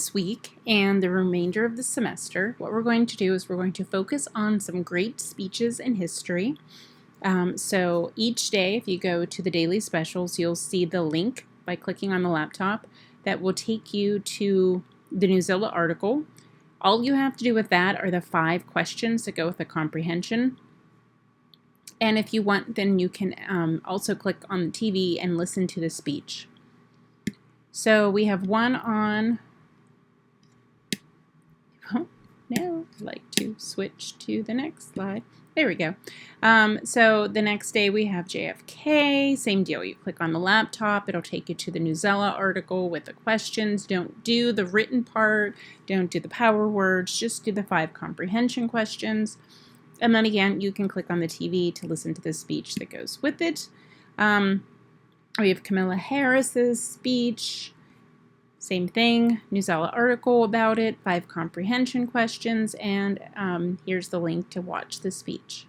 This week and the remainder of the semester, what we're going to do is we're going to focus on some great speeches in history. So each day, if you go to the daily specials, you'll see the link by clicking on the laptop that will take you to the Newsela article. All you have to do with that are the 5 questions that go with the comprehension. And if you want, then you can also click on the TV and listen to the speech. So we have one on... Now I'd like to switch to the next slide. There we go. So the next day we have JFK. Same deal. You click on the laptop. It'll take you to the Newsela article with the questions. Don't do the written part. Don't do the power words. Just do the 5 comprehension questions. And then again, you can click on the TV to listen to the speech that goes with it. We have Kamala Harris's speech. Same thing, Newsela article about it, 5 comprehension questions, and here's the link to watch the speech.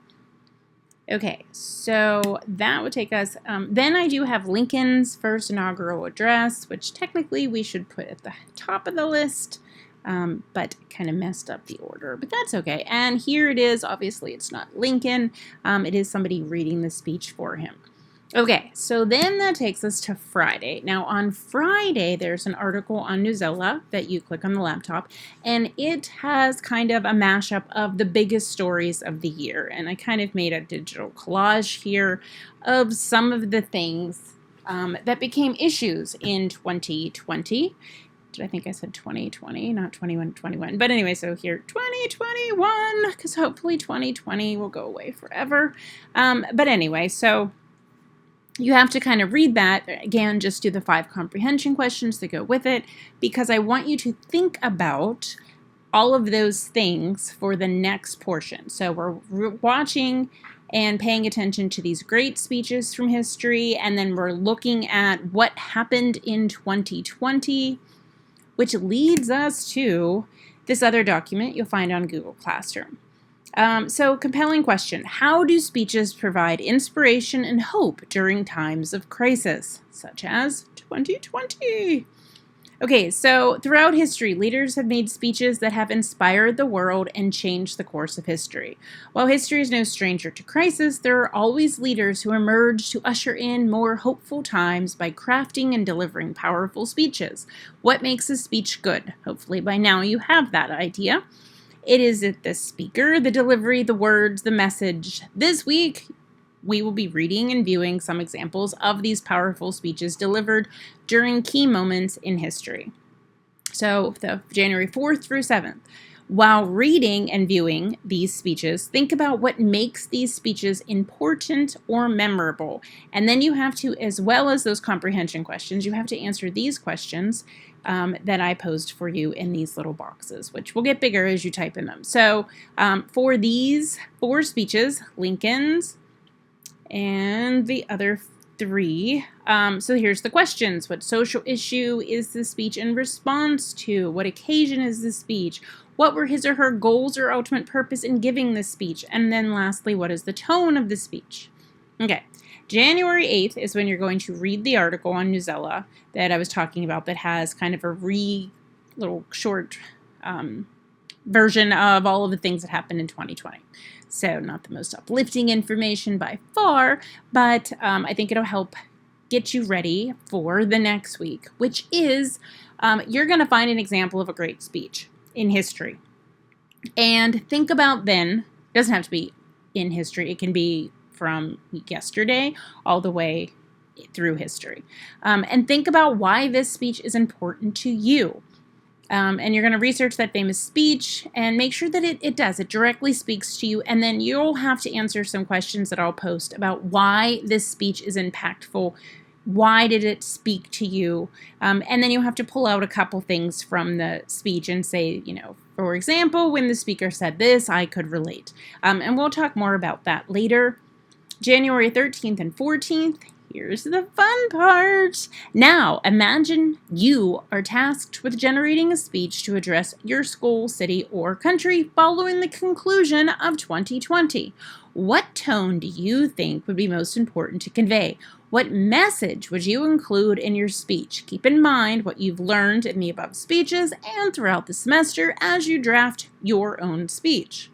Okay, so that would take us, then I do have Lincoln's first inaugural address, which technically we should put at the top of the list, but kind of messed up the order, but that's okay. And here it is. Obviously it's not Lincoln, it is somebody reading the speech for him. Okay, so then that takes us to Friday. Now on Friday, there's an article on Newsela that you click on the laptop, and it has kind of a mashup of the biggest stories of the year. And I kind of made a digital collage here of some of the things that became issues in 2020. I think I said 2020, not 21. But anyway, so here, 2021, because hopefully 2020 will go away forever. But anyway, so... you have to kind of read that. Again, just do the 5 comprehension questions that go with it, because I want you to think about all of those things for the next portion. So we're watching and paying attention to these great speeches from history, and then we're looking at what happened in 2020, which leads us to this other document you'll find on Google Classroom. So, compelling question. How do speeches provide inspiration and hope during times of crisis, such as 2020? Okay, so throughout history, leaders have made speeches that have inspired the world and changed the course of history. While history is no stranger to crisis, there are always leaders who emerge to usher in more hopeful times by crafting and delivering powerful speeches. What makes a speech good? Hopefully by now you have that idea. It is the speaker, the delivery, the words, the message. This week, we will be reading and viewing some examples of these powerful speeches delivered during key moments in history. So, the January 4th through 7th. While reading and viewing these speeches, think about what makes these speeches important or memorable. And then you have to, as well as those comprehension questions, you have to answer these questions that I posed for you in these little boxes, which will get bigger as you type in them. So for these 4 speeches, Lincoln's and the other 3. So here's the questions. What social issue is the speech in response to? What occasion is the speech? What were his or her goals or ultimate purpose in giving this speech? And then lastly, what is the tone of the speech? Okay, January 8th is when you're going to read the article on Newsela that I was talking about that has kind of a little short version of all of the things that happened in 2020. So not the most uplifting information by far, but I think it'll help get you ready for the next week, which is you're going to find an example of a great speech in history. And think about then, it doesn't have to be in history, it can be from yesterday all the way through history. And think about why this speech is important to you. And you're going to research that famous speech and make sure that it directly speaks to you. And then you'll have to answer some questions that I'll post about why this speech is impactful. Why did it speak to you? And then you'll have to pull out a couple things from the speech and say, for example, when the speaker said this, I could relate. And we'll talk more about that later. January 13th and 14th, here's the fun part. Now, imagine you are tasked with generating a speech to address your school, city, or country following the conclusion of 2020. What tone do you think would be most important to convey? What message would you include in your speech? Keep in mind what you've learned in the above speeches and throughout the semester as you draft your own speech.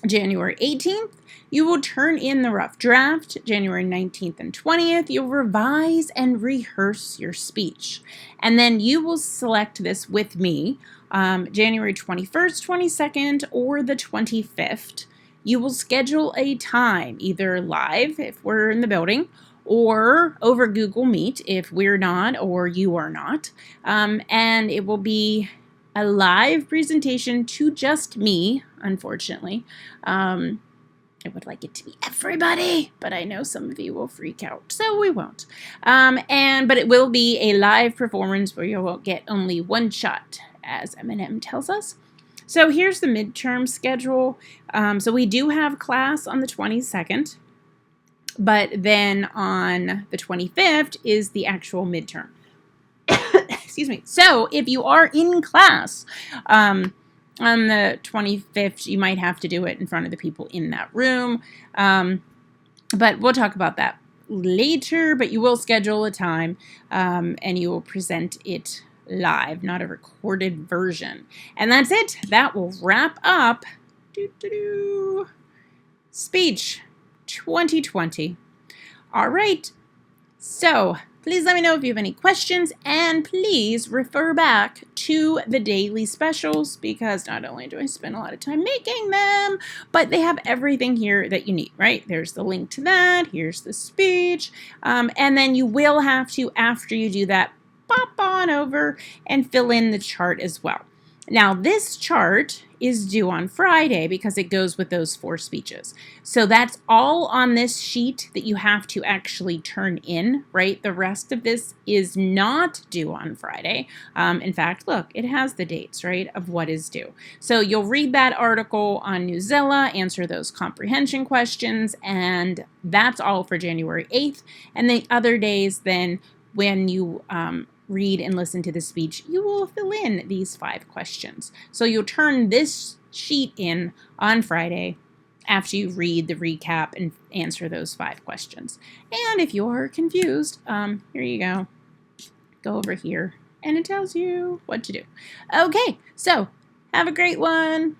January 18th, you will turn in the rough draft. January 19th and 20th, you'll revise and rehearse your speech. And then you will select this with me, January 21st, 22nd, or the 25th. You will schedule a time, either live if we're in the building, or over Google Meet if we're not or you are not. And it will be a live presentation to just me, unfortunately. I would like it to be everybody, but I know some of you will freak out, so we won't. But it will be a live performance where you will get only one shot, as Eminem tells us. So here's the midterm schedule. So we do have class on the 22nd, but then on the 25th is the actual midterm. Excuse me. So if you are in class on the 25th, you might have to do it in front of the people in that room. But we'll talk about that later, but you will schedule a time and you will present it live, not a recorded version. And that's it. That will wrap up Speech 2020. All right. So please let me know if you have any questions, and please refer back to the daily specials, because not only do I spend a lot of time making them, but they have everything here that you need, right? There's the link to that. Here's the speech. And then you will have to, after you do that, pop on over and fill in the chart as well. Now, this chart is due on Friday because it goes with those 4 speeches. So that's all on this sheet that you have to actually turn in, right? The rest of this is not due on Friday. In fact, look, it has the dates, right, of what is due. So you'll read that article on Newsela, answer those comprehension questions, and that's all for January 8th. And the other days, then, when you read and listen to the speech, you will fill in these 5 questions. So you'll turn this sheet in on Friday after you read the recap and answer those 5 questions. And if you're confused, here you go. Go over here and it tells you what to do. Okay, so have a great one.